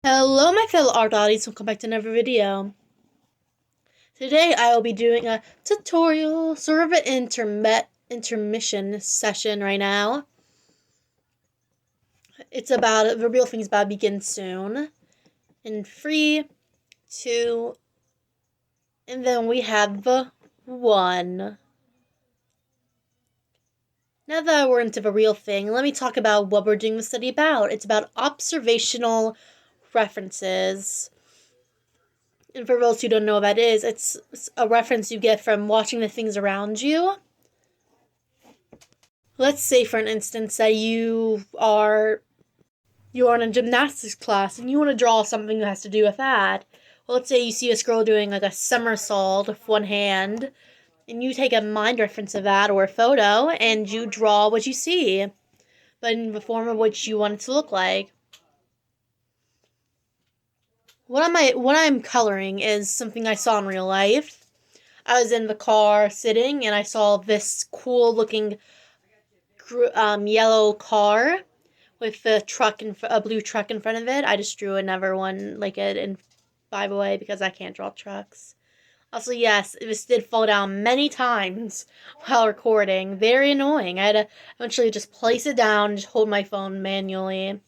Hello my fellow art oddies, welcome back to another video. Today I will be doing a tutorial, sort of an intermission session right now. It's about, the real thing's about to begin soon. In 3, 2, and then we have the 1. Now that we're into the real thing, let me talk about what we're doing the study about. It's about observational references. And for those who don't know what that is, it's a reference you get from watching the things around you. Let's say, for an instance, that you're in a gymnastics class and you want to draw something that has to do with that. Well, let's say you see a girl doing like a somersault with one hand, and you take a mind reference of that or a photo and you draw what you see, but in the form of what you want it to look like. What I'm coloring is something I saw in real life. I was in the car sitting and I saw this cool looking yellow car with a blue truck in front of it. I just drew another one like it in, by the way, because I can't draw trucks. Also, yes, this did fall down many times while recording. Very annoying. I had to eventually just place it down and just hold my phone manually.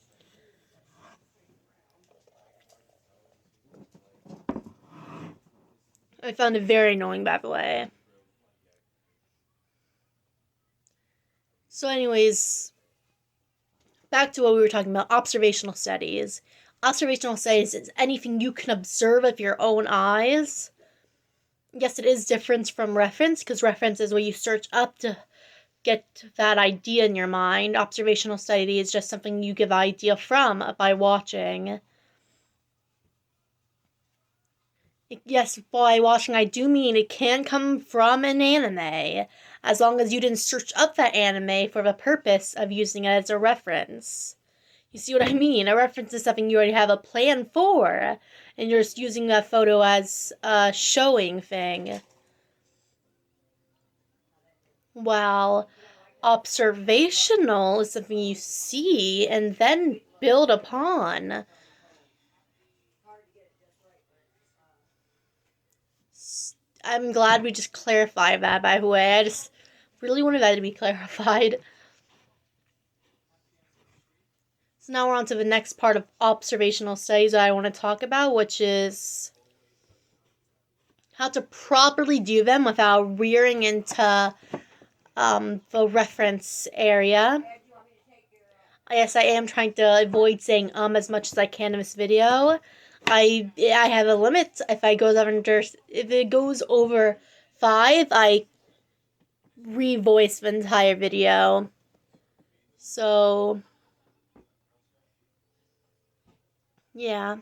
I found it very annoying, by the way. So anyways, back to what we were talking about, observational studies. Observational studies is anything you can observe with your own eyes. Yes, it is different from reference, because reference is what you search up to get that idea in your mind. Observational study is just something you give idea from by watching. Yes, by watching I do mean it can come from an anime, as long as you didn't search up that anime for the purpose of using it as a reference. You see what I mean? A reference is something you already have a plan for, and you're just using that photo as a showing thing. While observational is something you see and then build upon. I'm glad we just clarified that, by the way. I just really wanted that to be clarified. So now we're on to the next part of observational studies that I want to talk about, which is how to properly do them without rearing into the reference area. Yes, I am trying to avoid saying as much as I can in this video. I have a limit. If it goes over 5, I revoice the entire video. So yeah.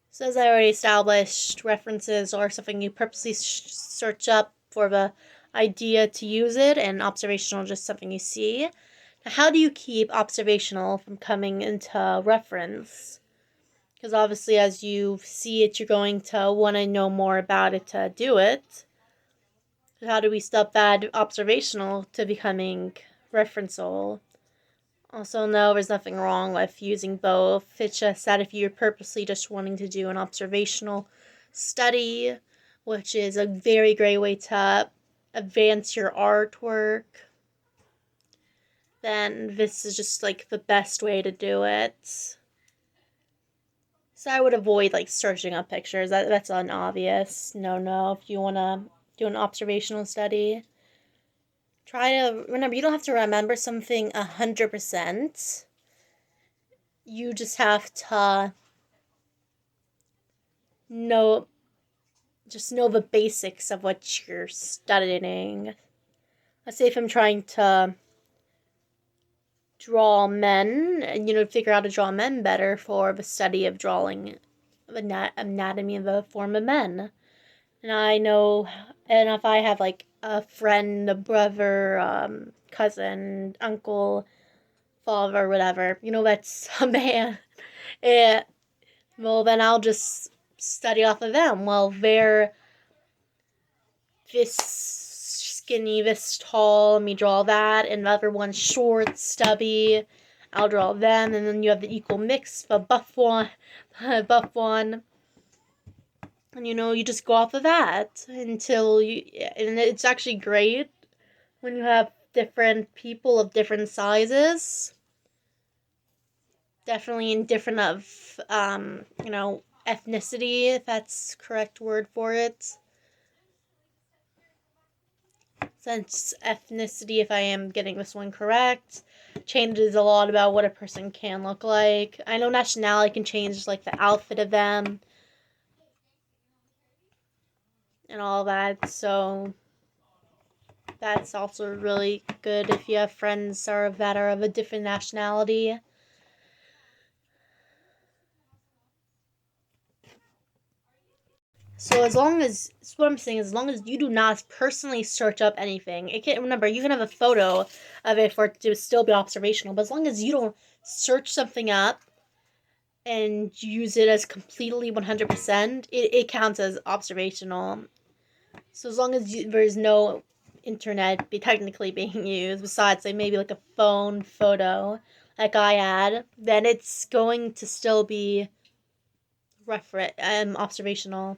So as I already established, references are something you purposely search up for the idea to use it, and observational is just something you see. Now, how do you keep observational from coming into reference? Because obviously as you see it, you're going to want to know more about it to do it. How do we stop that observational to becoming referential? Also, no, there's nothing wrong with using both. It's just that if you're purposely just wanting to do an observational study, which is a very great way to advance your artwork, then this is just like the best way to do it. So I would avoid like searching up pictures. That's an obvious no. If you want to do an observational study. Try to remember, you don't have to remember something 100%. You just have to know the basics of what you're studying. Let's say if I'm trying to draw men, and figure out how to draw men better for the study of drawing the anatomy of the form of men. And I know, and if I have like a friend, a brother, cousin, uncle, father, whatever, that's a man, well, then I'll just study off of them. Well, they're this skinny, this tall, let me draw that, and the other one's short, stubby, I'll draw them, and then you have the equal mix, the buff one, buff one, and you just go off of that until you, and it's actually great when you have different people of different sizes, definitely in different of, ethnicity, if that's the correct word for it. Since ethnicity, if I am getting this one correct, changes a lot about what a person can look like. I know nationality can change, like, the outfit of them and all that, so that's also really good if you have friends that are of a different nationality. So what I'm saying is, as long as you do not personally search up anything, remember, you can have a photo of it for it to still be observational, but as long as you don't search something up and use it as completely 100%, it counts as observational. So as long as there's no internet technically being used, besides, like, maybe like a phone photo like I had, then it's going to still be observational.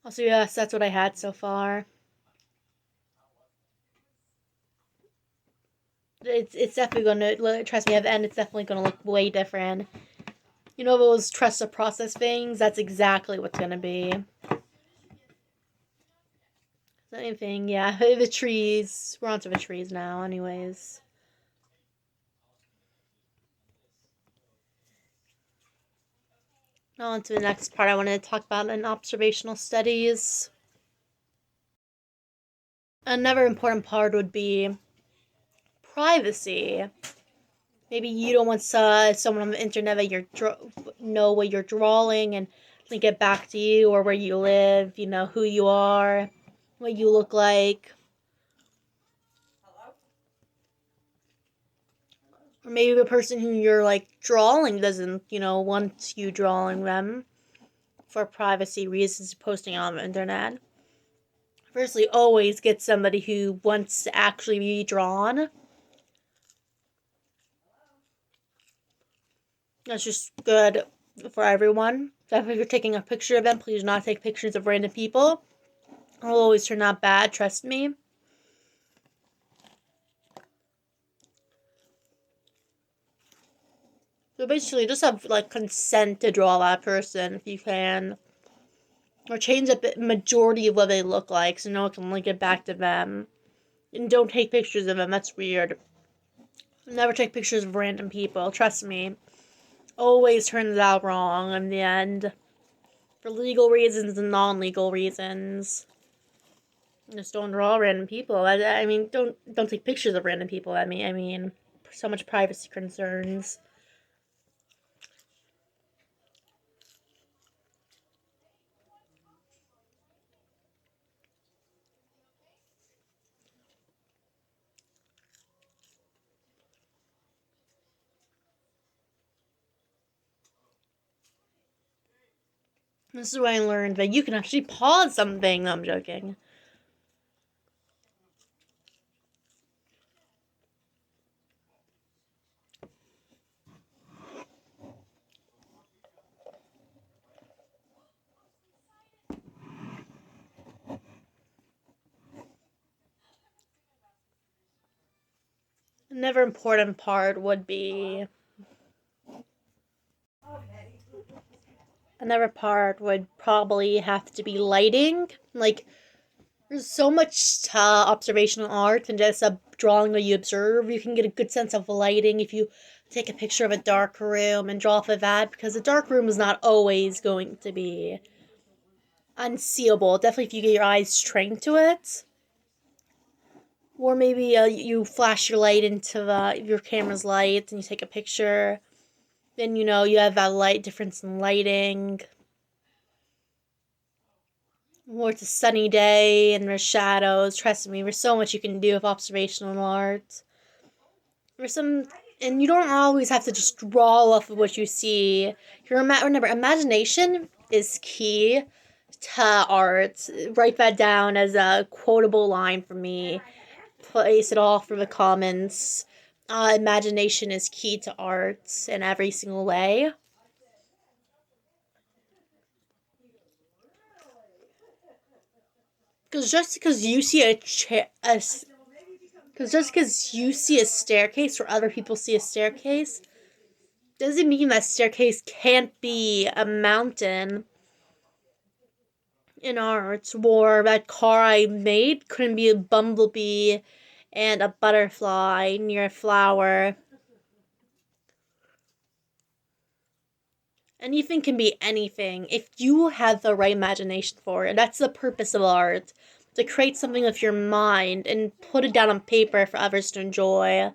Also, yes, that's what I had so far. It's definitely gonna, trust me, at the end it's definitely gonna look way different. Those trust the process things, that's exactly what's gonna be. Same thing, yeah. The trees. We're onto the trees now, anyways. Now on to the next part I wanted to talk about in observational studies. Another important part would be privacy. Maybe you don't want someone on the internet that know what you're drawing and link it back to you, or where you live, who you are, what you look like. Or maybe the person who you're, like, drawing doesn't, want you drawing them for privacy reasons, posting on the internet. Firstly, always get somebody who wants to actually be drawn. That's just good for everyone. So if you're taking a picture of them, please do not take pictures of random people. It'll always turn out bad, trust me. So basically, just have, like, consent to draw that person if you can. Or change the majority of what they look like so no one can link it back to them. And don't take pictures of them, that's weird. Never take pictures of random people, trust me. Always turns out wrong in the end. For legal reasons and non-legal reasons. Just don't draw random people. I mean, don't take pictures of random people. I mean, so much privacy concerns. This is why I learned that you can actually pause something. No, I'm joking. Another important part would be Another part would probably have to be lighting. Like, there's so much to observational art and just a drawing that you observe. You can get a good sense of lighting if you take a picture of a dark room and draw off of that, because a dark room is not always going to be unseeable. Definitely if you get your eyes trained to it. Or maybe you flash your light into your camera's light and you take a picture. Then you have that light difference in lighting. Or it's a sunny day and there's shadows. Trust me, there's so much you can do with observational art. And you don't always have to just draw off of what you see. Remember, imagination is key to art. Write that down as a quotable line for me. Place it all for the comments. imagination is key to art in every single way. Because just because you see because just because you see a staircase or other people see a staircase doesn't mean that staircase can't be a mountain in art, or that car I made couldn't be a bumblebee and a butterfly near a flower. Anything can be anything if you have the right imagination for it. That's the purpose of art, to create something with your mind and put it down on paper for others to enjoy.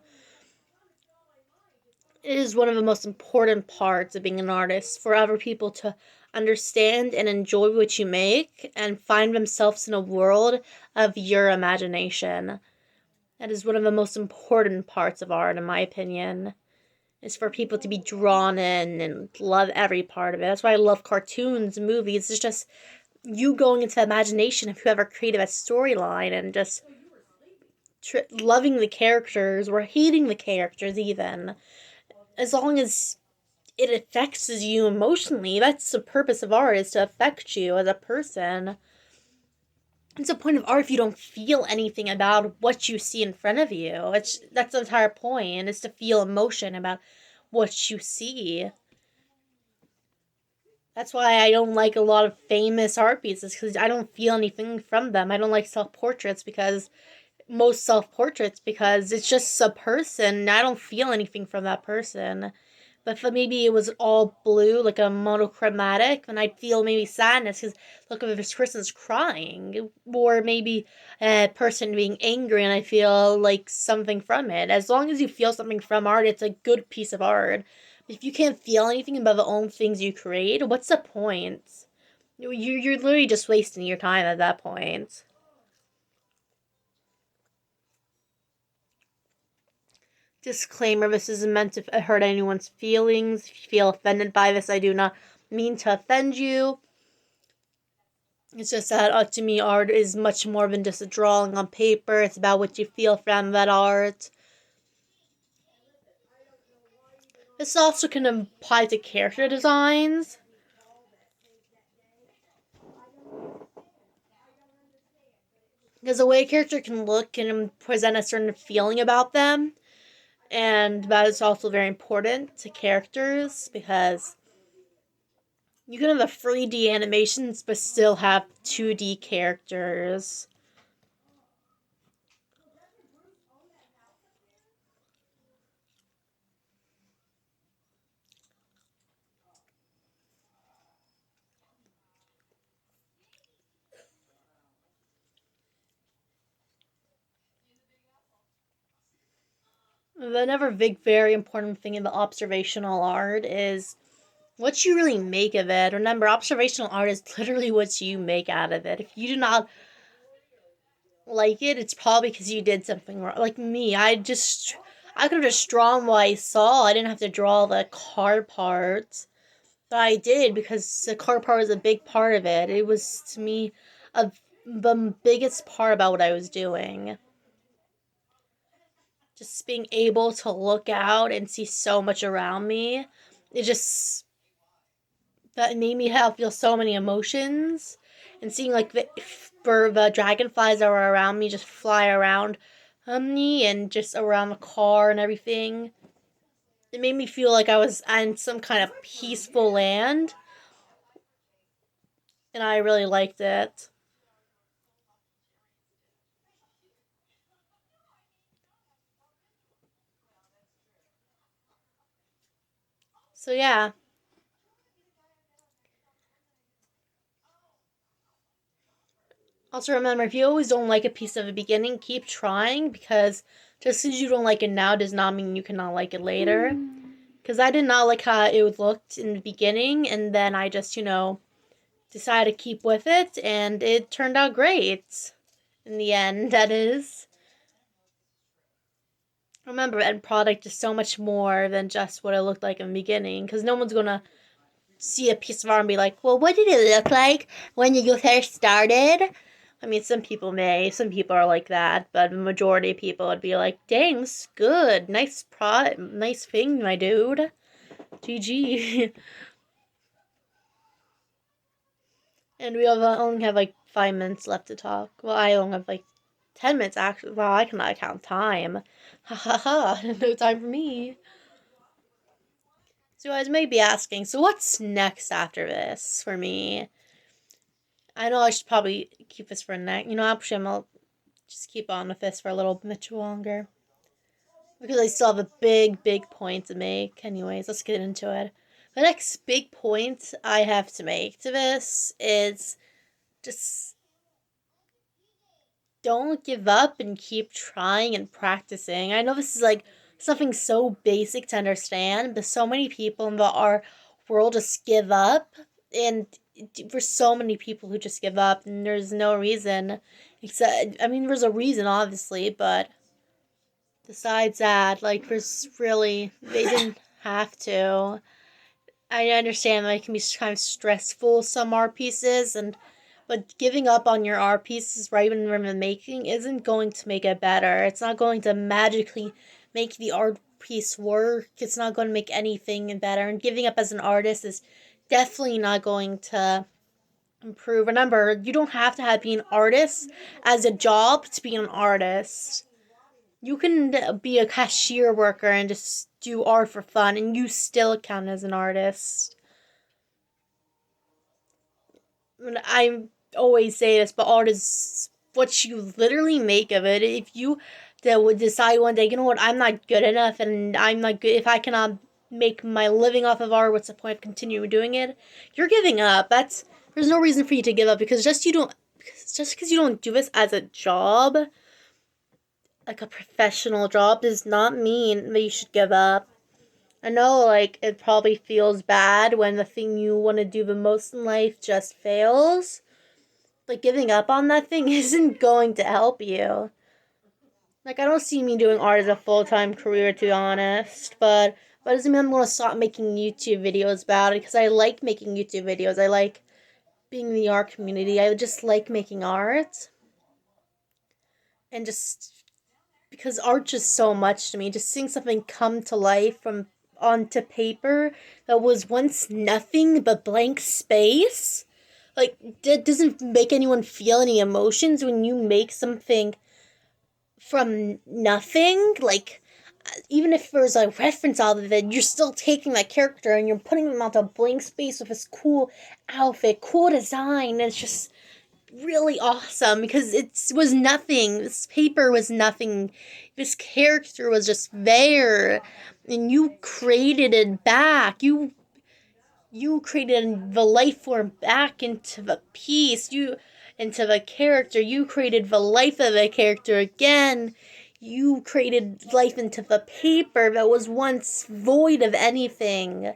It is one of the most important parts of being an artist, for other people to understand and enjoy what you make and find themselves in a world of your imagination. That is one of the most important parts of art, in my opinion, is for people to be drawn in and love every part of it. That's why I love cartoons, movies. It's just you going into the imagination of whoever created that storyline and just loving the characters or hating the characters, even. As long as it affects you emotionally, that's the purpose of art, is to affect you as a person. It's the point of art if you don't feel anything about what you see in front of you. That's the entire point, is to feel emotion about what you see. That's why I don't like a lot of famous art pieces, because I don't feel anything from them. I don't like self-portraits because it's just a person. I don't feel anything from that person. But if maybe it was all blue, like a monochromatic, then I'd feel maybe sadness because look, if this person's crying, or maybe a person being angry, and I feel like something from it. As long as you feel something from art, it's a good piece of art. If you can't feel anything about the own things you create, what's the point? You're literally just wasting your time at that point. Disclaimer, this isn't meant to hurt anyone's feelings. If you feel offended by this, I do not mean to offend you. It's just that to me, art is much more than just a drawing on paper. It's about what you feel from that art. This also can apply to character designs. Because the way a character can look can present a certain feeling about them. And that is also very important to characters, because you can have the 3D animations but still have 2D characters. Another big, very important thing in the observational art is what you really make of it. Remember, observational art is literally what you make out of it. If you do not like it, it's probably because you did something wrong. Like me, I could have just drawn what I saw. I didn't have to draw the car part. But I did, because the car part was a big part of it. It was, to me, the biggest part about what I was doing. Just being able to look out and see so much around me. It just, that made me feel so many emotions. And seeing like the dragonflies that were around me just fly around me and just around the car and everything. It made me feel like I was in some kind of peaceful land. And I really liked it. So yeah. Also remember, if you always don't like a piece at the beginning, keep trying, because just because you don't like it now does not mean you cannot like it later. Because I did not like how it looked in the beginning, and then I just, decided to keep with it, and it turned out great. In the end, that is. Remember, end product is so much more than just what it looked like in the beginning, because no one's gonna see a piece of art and be like, well, what did it look like when you first started? I mean, some people may, some people are like that, but the majority of people would be like, dang, this is good. Nice thing, my dude. GG. And we only have like 5 minutes left to talk. Well, I only have like 10 minutes actually. Wow, I cannot count time. Ha ha ha. No time for me. So, I may be asking, so what's next after this for me? I know I should probably keep this for next. Actually, I'll just keep on with this for a little bit longer. Because I still have a big point to make. Anyways, let's get into it. The next big point I have to make to this is just don't give up and keep trying and practicing. I know this is like something so basic to understand, but so many people in our world just give up. And for so many people who just give up, and there's no reason. Except, I mean, there's a reason, obviously, but besides that, like, there's really, they didn't have to. I understand that it can be kind of stressful, some art pieces, but giving up on your art pieces right when you're making isn't going to make it better. It's not going to magically make the art piece work. It's not going to make anything better. And giving up as an artist is definitely not going to improve. Remember, you don't have to have be an artist as a job to be an artist. You can be a cashier worker and just do art for fun, and you still count as an artist. I always say this, but art is what you literally make of it. If you would decide one day, you know what, I'm not good enough, and I'm not good. If I cannot make my living off of art, what's the point of continuing doing it? You're giving up. There's no reason for you to give up because just because you don't do this as a job, like a professional job, does not mean that you should give up. I know, like, it probably feels bad when the thing you want to do the most in life just fails. But giving up on that thing isn't going to help you. Like, I don't see me doing art as a full-time career, to be honest. But that doesn't mean I'm going to stop making YouTube videos about it. Because I like making YouTube videos. I like being in the art community. I just like making art. And just because art just so much to me. Just seeing something come to life from onto paper that was once nothing but blank space. Like, it doesn't make anyone feel any emotions when you make something from nothing. Like, even if there's a reference out of it, you're still taking that character and you're putting them onto a blank space with this cool outfit, cool design. And it's just really awesome because it was nothing. This paper was nothing. This character was just there, and you created it back. You created the life form back into the piece. Into the character. You created the life of the character again. You created life into the paper that was once void of anything.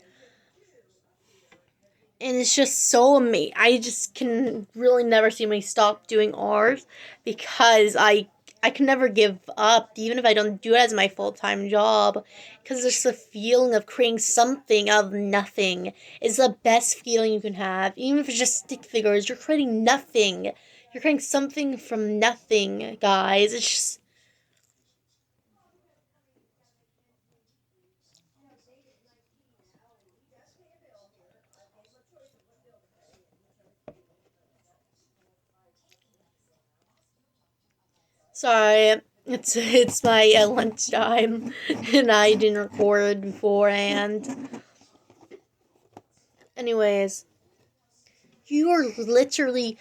And it's just so amazing. I just can really never see me stop doing art because I can never give up, even if I don't do it as my full-time job, because there's the feeling of creating something out of nothing is the best feeling you can have. Even if it's just stick figures, you're creating nothing. You're creating something from nothing, guys. It's just sorry. It's my lunchtime, and I didn't record beforehand. Anyways, you are literally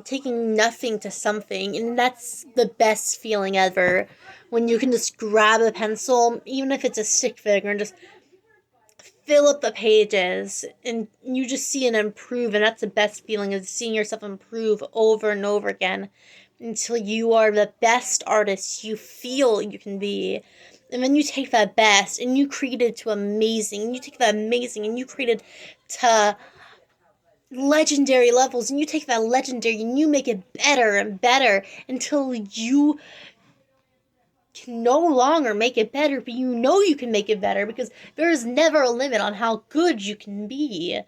taking nothing to something, and that's the best feeling ever. When you can just grab a pencil, even if it's a stick figure, and just fill up the pages, and you just see it improve, and that's the best feeling, is seeing yourself improve over and over again until you are the best artist you feel you can be. And then you take that best and you create it to amazing, and you take that amazing and you create it to legendary levels, and you take that legendary and you make it better and better until you can no longer make it better, but you know you can make it better because there is never a limit on how good you can be.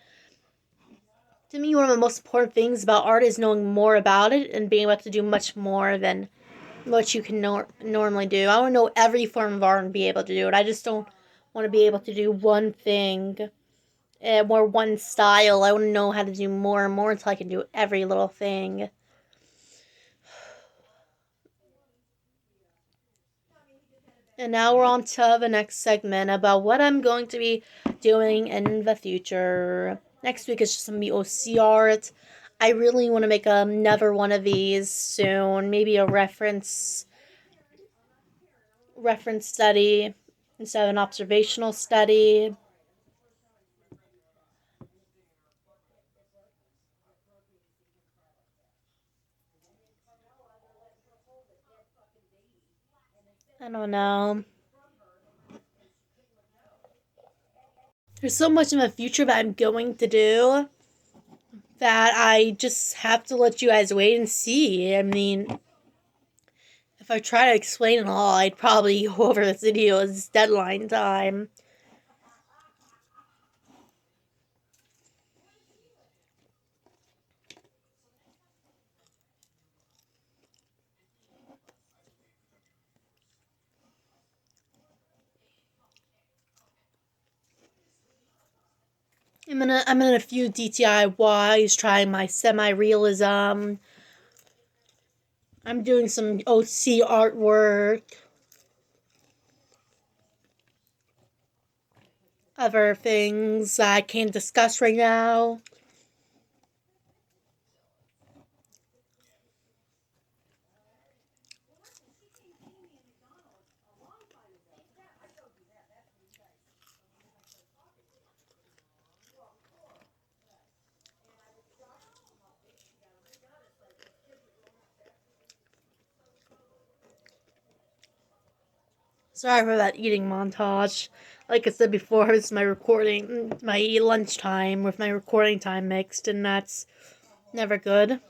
To me, one of the most important things about art is knowing more about it and being able to do much more than what you can normally do. I want to know every form of art and be able to do it. I just don't want to be able to do one thing or one style. I want to know how to do more and more until I can do every little thing. And now we're on to the next segment about what I'm going to be doing in the future. Next week is just going to be OC art. I really want to make another one of these soon. Maybe a reference study instead of an observational study. I don't know. There's so much in the future that I'm going to do that I just have to let you guys wait and see. I mean, if I try to explain it all, I'd probably go over this video's deadline time. I'm in a few DIYs, trying my semi-realism. I'm doing some OC artwork. Other things I can't discuss right now. Sorry for that eating montage. Like I said before, it's my lunchtime with my recording time mixed, and that's never good.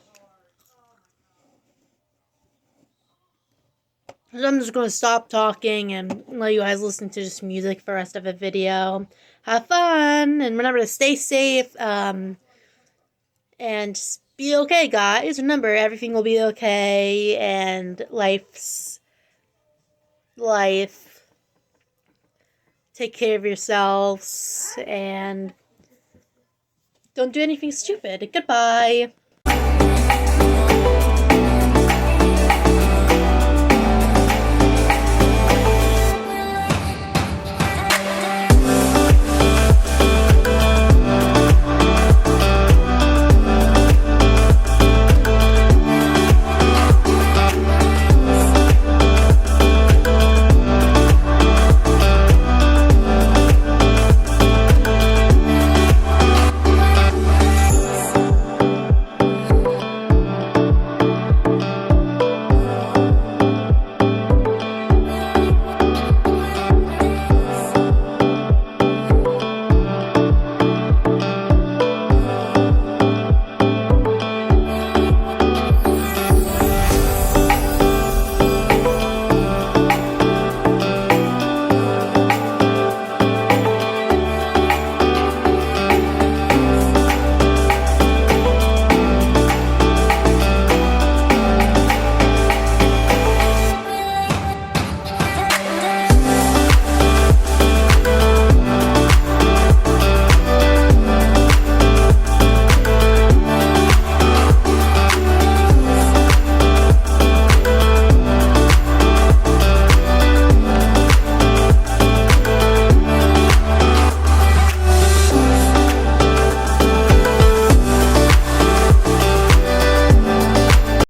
So I'm just going to stop talking and let you guys listen to just music for the rest of the video. Have fun, and remember to stay safe, and just be okay, guys. Remember, everything will be okay, and life. Take care of yourselves, and don't do anything stupid. Goodbye.